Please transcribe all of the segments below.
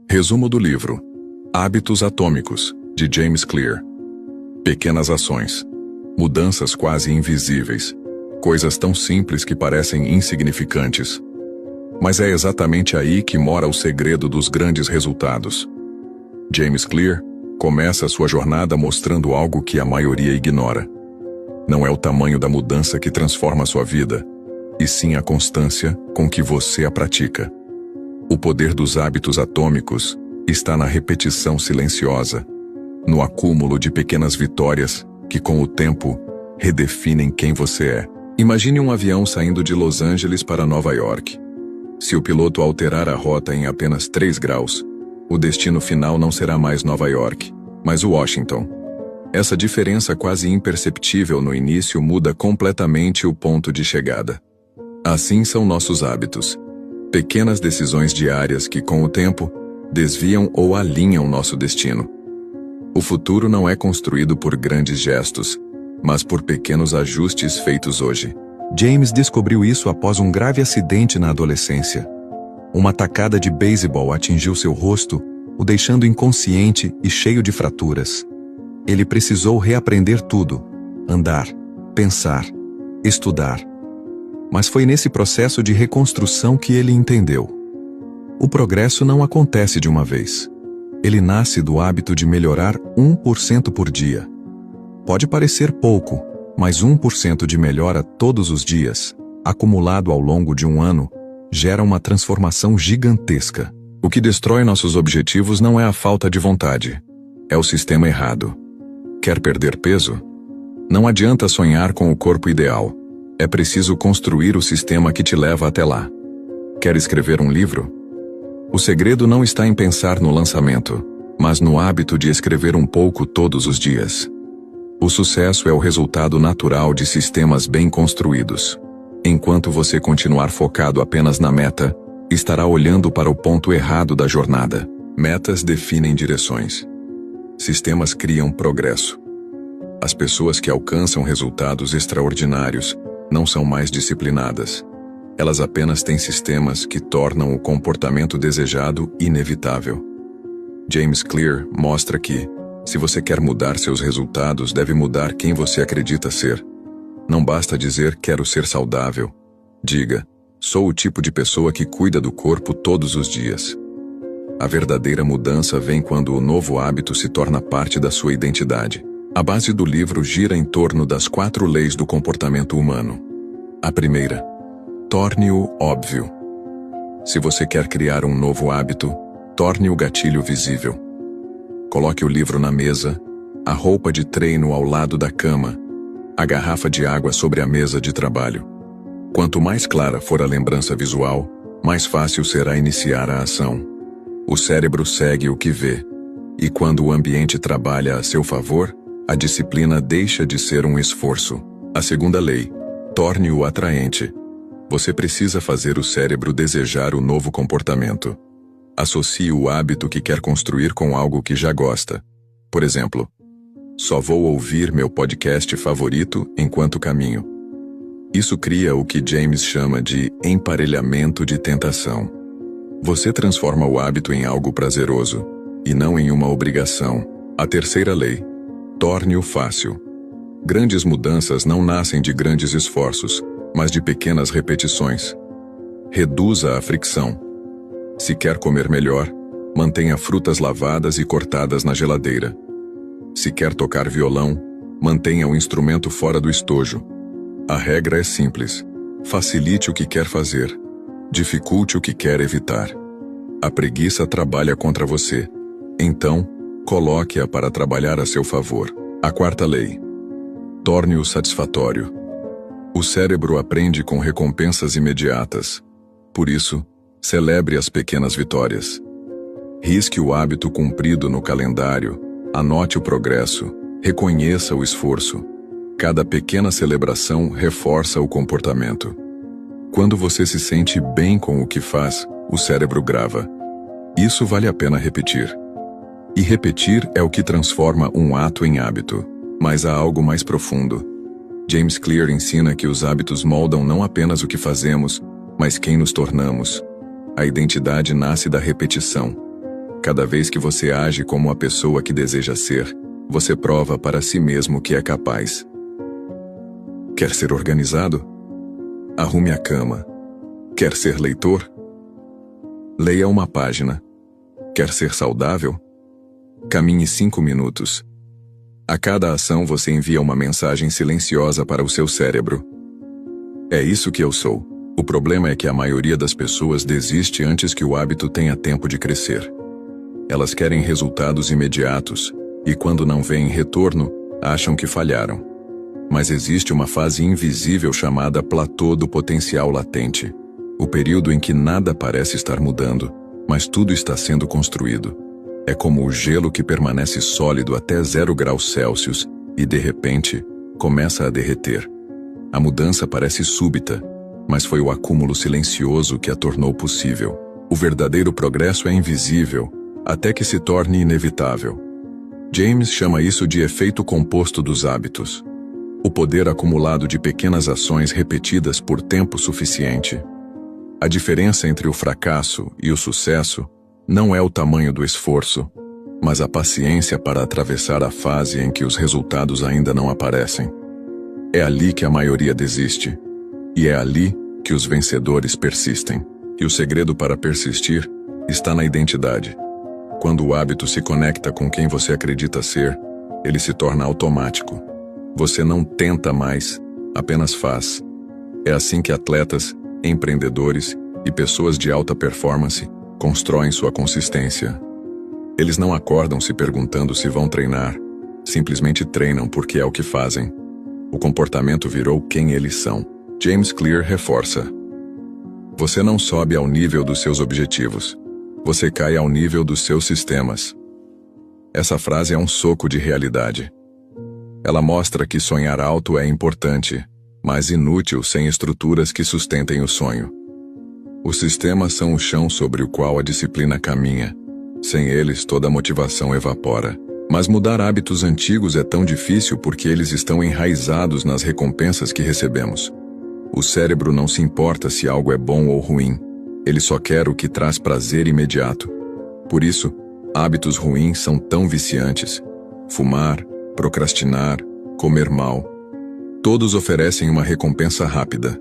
Resumo do livro: Hábitos Atômicos, de James Clear. Pequenas ações. Mudanças quase invisíveis. Coisas tão simples que parecem insignificantes. Mas é exatamente aí que mora o segredo dos grandes resultados. James Clear começa sua jornada mostrando algo que a maioria ignora. Não é o tamanho da mudança que transforma sua vida, e sim a constância com que você a pratica. O poder dos hábitos atômicos está na repetição silenciosa, no acúmulo de pequenas vitórias que, com o tempo, redefinem quem você é. Imagine um avião saindo de Los Angeles para Nova York. Se o piloto alterar a rota em apenas 3 graus, o destino final não será mais Nova York, mas Washington. Essa diferença quase imperceptível no início muda completamente o ponto de chegada. Assim são nossos hábitos. Pequenas decisões diárias que, com o tempo, desviam ou alinham nosso destino. O futuro não é construído por grandes gestos, mas por pequenos ajustes feitos hoje. James descobriu isso após um grave acidente na adolescência. Uma tacada de beisebol atingiu seu rosto, o deixando inconsciente e cheio de fraturas. Ele precisou reaprender tudo: andar, pensar, estudar. Mas foi nesse processo de reconstrução que ele entendeu. O progresso não acontece de uma vez. Ele nasce do hábito de melhorar 1% por dia. Pode parecer pouco, mas 1% de melhora todos os dias, acumulado ao longo de um ano, gera uma transformação gigantesca. O que destrói nossos objetivos não é a falta de vontade, é o sistema errado. Quer perder peso? Não adianta sonhar com o corpo ideal. É preciso construir o sistema que te leva até lá. Quer escrever um livro? O segredo não está em pensar no lançamento, mas no hábito de escrever um pouco todos os dias. O sucesso é o resultado natural de sistemas bem construídos. Enquanto você continuar focado apenas na meta, estará olhando para o ponto errado da jornada. Metas definem direções. Sistemas criam progresso. As pessoas que alcançam resultados extraordinários não são mais disciplinadas. Elas apenas têm sistemas que tornam o comportamento desejado inevitável. James Clear mostra que, se você quer mudar seus resultados, deve mudar quem você acredita ser. Não basta dizer quero ser saudável. Diga, sou o tipo de pessoa que cuida do corpo todos os dias. A verdadeira mudança vem quando o novo hábito se torna parte da sua identidade. A base do livro gira em torno das 4 leis do comportamento humano. A primeira: torne-o óbvio. Se você quer criar um novo hábito, torne o gatilho visível. Coloque o livro na mesa, a roupa de treino ao lado da cama, a garrafa de água sobre a mesa de trabalho. Quanto mais clara for a lembrança visual, mais fácil será iniciar a ação. O cérebro segue o que vê, e quando o ambiente trabalha a seu favor, a disciplina deixa de ser um esforço. A segunda lei: torne-o atraente. Você precisa fazer o cérebro desejar o novo comportamento. Associe o hábito que quer construir com algo que já gosta. Por exemplo, só vou ouvir meu podcast favorito enquanto caminho. Isso cria o que James chama de emparelhamento de tentação. Você transforma o hábito em algo prazeroso, e não em uma obrigação. A terceira lei: torne-o fácil. Grandes mudanças não nascem de grandes esforços, mas de pequenas repetições. Reduza a fricção. Se quer comer melhor, mantenha frutas lavadas e cortadas na geladeira. Se quer tocar violão, mantenha o instrumento fora do estojo. A regra é simples: facilite o que quer fazer, dificulte o que quer evitar. A preguiça trabalha contra você, então, coloque-a para trabalhar a seu favor. A quarta lei: torne-o satisfatório. O cérebro aprende com recompensas imediatas. Por isso, celebre as pequenas vitórias. Risque o hábito cumprido no calendário, anote o progresso, reconheça o esforço. Cada pequena celebração reforça o comportamento. Quando você se sente bem com o que faz, o cérebro grava: isso vale a pena repetir. E repetir é o que transforma um ato em hábito. Mas há algo mais profundo. James Clear ensina que os hábitos moldam não apenas o que fazemos, mas quem nos tornamos. A identidade nasce da repetição. Cada vez que você age como a pessoa que deseja ser, você prova para si mesmo que é capaz. Quer ser organizado? Arrume a cama. Quer ser leitor? Leia uma página. Quer ser saudável? Caminhe 5 minutos. A cada ação você envia uma mensagem silenciosa para o seu cérebro. É isso que eu sou. O problema é que a maioria das pessoas desiste antes que o hábito tenha tempo de crescer. Elas querem resultados imediatos, e quando não veem retorno, acham que falharam. Mas existe uma fase invisível chamada platô do potencial latente. O período em que nada parece estar mudando, mas tudo está sendo construído. É como o gelo que permanece sólido até 0 graus Celsius e, de repente, começa a derreter. A mudança parece súbita, mas foi o acúmulo silencioso que a tornou possível. O verdadeiro progresso é invisível, até que se torne inevitável. James chama isso de efeito composto dos hábitos. O poder acumulado de pequenas ações repetidas por tempo suficiente. A diferença entre o fracasso e o sucesso não é o tamanho do esforço, mas a paciência para atravessar a fase em que os resultados ainda não aparecem. É ali que a maioria desiste, e é ali que os vencedores persistem. E o segredo para persistir está na identidade. Quando o hábito se conecta com quem você acredita ser, ele se torna automático. Você não tenta mais, apenas faz. É assim que atletas, empreendedores e pessoas de alta performance constroem sua consistência. Eles não acordam se perguntando se vão treinar, simplesmente treinam porque é o que fazem. O comportamento virou quem eles são. James Clear reforça: você não sobe ao nível dos seus objetivos, você cai ao nível dos seus sistemas. Essa frase é um soco de realidade. Ela mostra que sonhar alto é importante, mas inútil sem estruturas que sustentem o sonho. Os sistemas são o chão sobre o qual a disciplina caminha. Sem eles, toda a motivação evapora. Mas mudar hábitos antigos é tão difícil porque eles estão enraizados nas recompensas que recebemos. O cérebro não se importa se algo é bom ou ruim. Ele só quer o que traz prazer imediato. Por isso, hábitos ruins são tão viciantes. Fumar, procrastinar, comer mal. Todos oferecem uma recompensa rápida.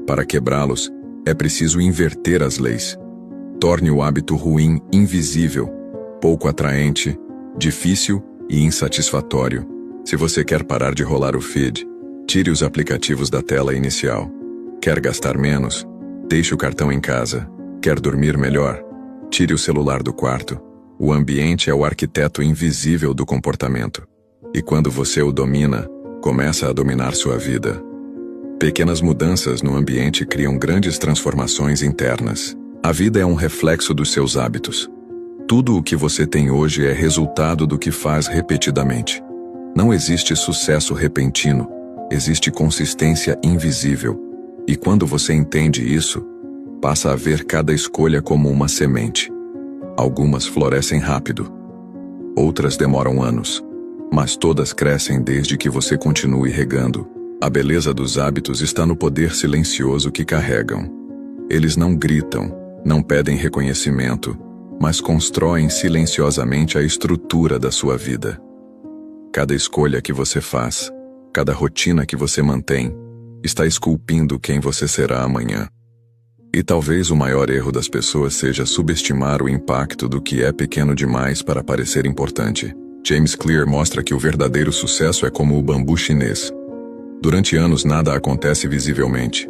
Para quebrá-los, é preciso inverter as leis. Torne o hábito ruim invisível, pouco atraente, difícil e insatisfatório. Se você quer parar de rolar o feed, tire os aplicativos da tela inicial. Quer gastar menos? Deixe o cartão em casa. Quer dormir melhor? Tire o celular do quarto. O ambiente é o arquiteto invisível do comportamento. E quando você o domina, começa a dominar sua vida. Pequenas mudanças no ambiente criam grandes transformações internas. A vida é um reflexo dos seus hábitos. Tudo o que você tem hoje é resultado do que faz repetidamente. Não existe sucesso repentino, existe consistência invisível. E quando você entende isso, passa a ver cada escolha como uma semente. Algumas florescem rápido, outras demoram anos, mas todas crescem desde que você continue regando. A beleza dos hábitos está no poder silencioso que carregam. Eles não gritam, não pedem reconhecimento, mas constroem silenciosamente a estrutura da sua vida. Cada escolha que você faz, cada rotina que você mantém, está esculpindo quem você será amanhã. E talvez o maior erro das pessoas seja subestimar o impacto do que é pequeno demais para parecer importante. James Clear mostra que o verdadeiro sucesso é como o bambu chinês. Durante anos nada acontece visivelmente.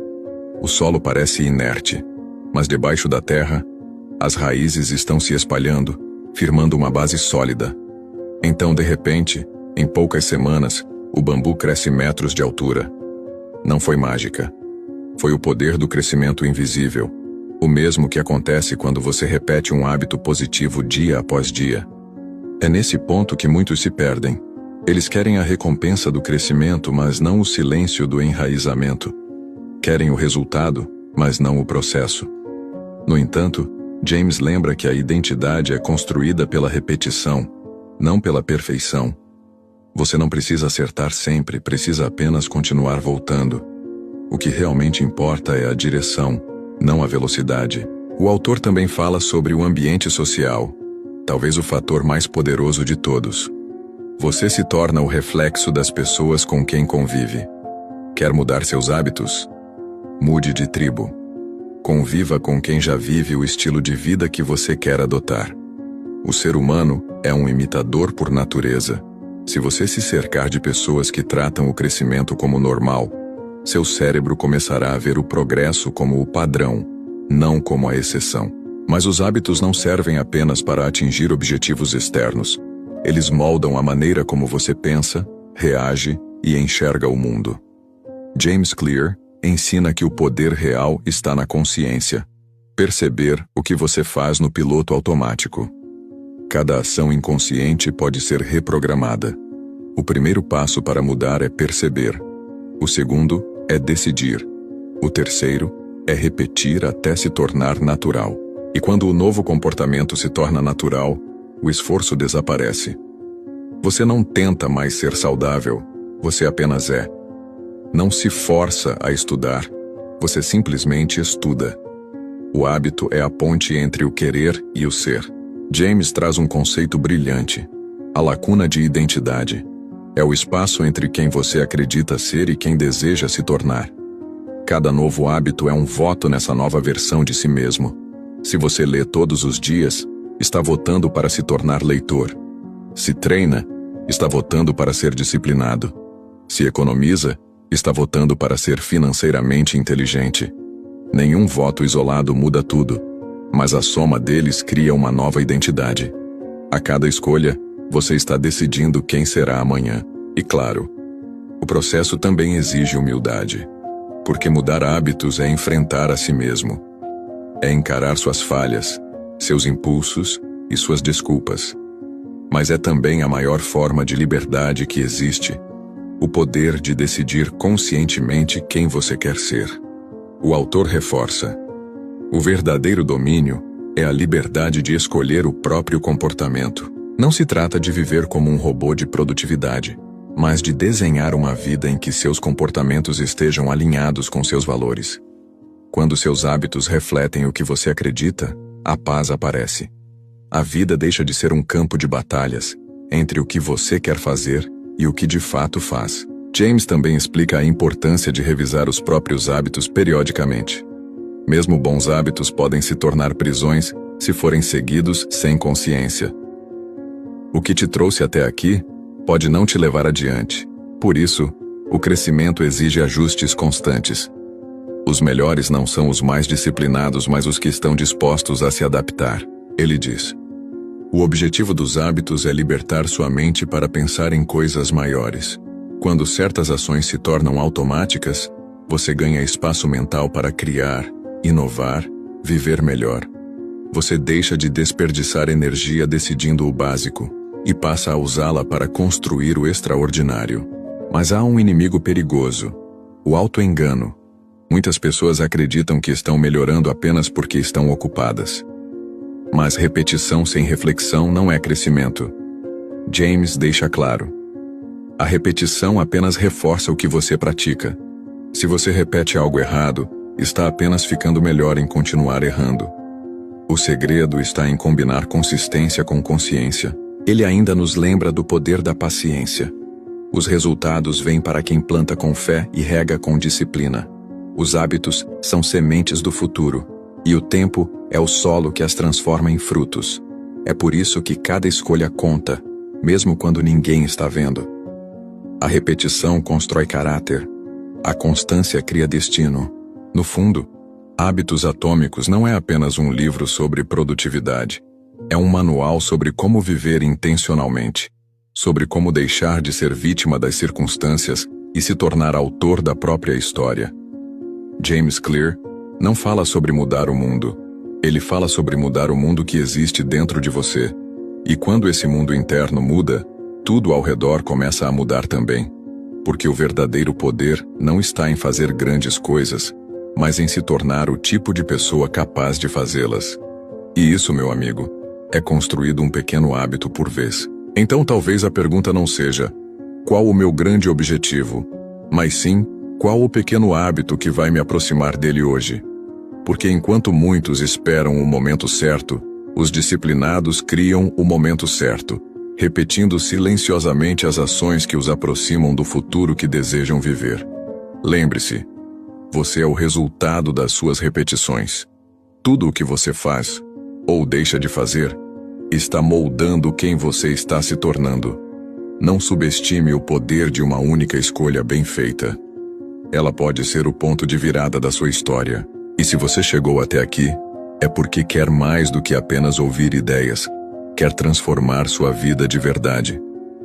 O solo parece inerte, mas debaixo da terra, as raízes estão se espalhando, firmando uma base sólida. Então, de repente, em poucas semanas, o bambu cresce metros de altura. Não foi mágica. Foi o poder do crescimento invisível, o mesmo que acontece quando você repete um hábito positivo dia após dia. É nesse ponto que muitos se perdem. Eles querem a recompensa do crescimento, mas não o silêncio do enraizamento. Querem o resultado, mas não o processo. No entanto, James lembra que a identidade é construída pela repetição, não pela perfeição. Você não precisa acertar sempre, precisa apenas continuar voltando. O que realmente importa é a direção, não a velocidade. O autor também fala sobre o ambiente social. talvez o fator mais poderoso de todos. Você se torna o reflexo das pessoas com quem convive. Quer mudar seus hábitos? Mude de tribo. Conviva com quem já vive o estilo de vida que você quer adotar. O ser humano é um imitador por natureza. Se você se cercar de pessoas que tratam o crescimento como normal, seu cérebro começará a ver o progresso como o padrão, não como a exceção. Mas os hábitos não servem apenas para atingir objetivos externos. Eles moldam a maneira como você pensa, reage e enxerga o mundo. James Clear ensina que o poder real está na consciência. Perceber o que você faz no piloto automático. Cada ação inconsciente pode ser reprogramada. O primeiro passo para mudar é perceber. O segundo é decidir. O terceiro é repetir até se tornar natural. E quando o novo comportamento se torna natural, o esforço desaparece. Você não tenta mais ser saudável, você apenas é. Não se força a estudar, você simplesmente estuda. O hábito é a ponte entre o querer e o ser. James traz um conceito brilhante: a lacuna de identidade. É o espaço entre quem você acredita ser e quem deseja se tornar. Cada novo hábito é um voto nessa nova versão de si mesmo. Se você lê todos os dias, está votando para se tornar leitor. Se treina, está votando para ser disciplinado. Se economiza, está votando para ser financeiramente inteligente. Nenhum voto isolado muda tudo, mas a soma deles cria uma nova identidade. A cada escolha, você está decidindo quem será amanhã. E claro, o processo também exige humildade, porque mudar hábitos é enfrentar a si mesmo. É encarar suas falhas, seus impulsos e suas desculpas. Mas é também a maior forma de liberdade que existe, o poder de decidir conscientemente quem você quer ser. O autor reforça: o verdadeiro domínio é a liberdade de escolher o próprio comportamento. Não se trata de viver como um robô de produtividade, mas de desenhar uma vida em que seus comportamentos estejam alinhados com seus valores. Quando seus hábitos refletem o que você acredita, a paz aparece. A vida deixa de ser um campo de batalhas entre o que você quer fazer e o que de fato faz. James também explica a importância de revisar os próprios hábitos periodicamente. Mesmo bons hábitos podem se tornar prisões se forem seguidos sem consciência. O que te trouxe até aqui pode não te levar adiante. Por isso, o crescimento exige ajustes constantes. Os melhores não são os mais disciplinados, mas os que estão dispostos a se adaptar, ele diz. O objetivo dos hábitos é libertar sua mente para pensar em coisas maiores. Quando certas ações se tornam automáticas, você ganha espaço mental para criar, inovar, viver melhor. Você deixa de desperdiçar energia decidindo o básico e passa a usá-la para construir o extraordinário. Mas há um inimigo perigoso: o autoengano. Muitas pessoas acreditam que estão melhorando apenas porque estão ocupadas. Mas repetição sem reflexão não é crescimento. James deixa claro: a repetição apenas reforça o que você pratica. Se você repete algo errado, está apenas ficando melhor em continuar errando. O segredo está em combinar consistência com consciência. Ele ainda nos lembra do poder da paciência. Os resultados vêm para quem planta com fé e rega com disciplina. Os hábitos são sementes do futuro, e o tempo é o solo que as transforma em frutos. É por isso que cada escolha conta, mesmo quando ninguém está vendo. A repetição constrói caráter. A constância cria destino. No fundo, Hábitos Atômicos não é apenas um livro sobre produtividade. É um manual sobre como viver intencionalmente, sobre como deixar de ser vítima das circunstâncias e se tornar autor da própria história. James Clear não fala sobre mudar o mundo. Ele fala sobre mudar o mundo que existe dentro de você. E quando esse mundo interno muda, tudo ao redor começa a mudar também. Porque o verdadeiro poder não está em fazer grandes coisas, mas em se tornar o tipo de pessoa capaz de fazê-las. E isso, meu amigo, é construído um pequeno hábito por vez. Então talvez a pergunta não seja: qual o meu grande objetivo? Mas sim, qual o pequeno hábito que vai me aproximar dele hoje? Porque enquanto muitos esperam o momento certo, Os disciplinados criam o momento certo, repetindo silenciosamente as ações que os aproximam do futuro que desejam viver. Lembre-se, você é o resultado das suas repetições. Tudo o que você faz, ou deixa de fazer, está moldando quem você está se tornando. Não subestime o poder de uma única escolha bem feita. Ela pode ser o ponto de virada da sua história. E se você chegou até aqui, é porque quer mais do que apenas ouvir ideias, quer transformar sua vida de verdade.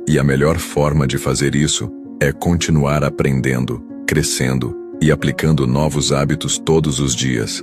E a melhor forma de fazer isso é continuar aprendendo, crescendo e aplicando novos hábitos todos os dias.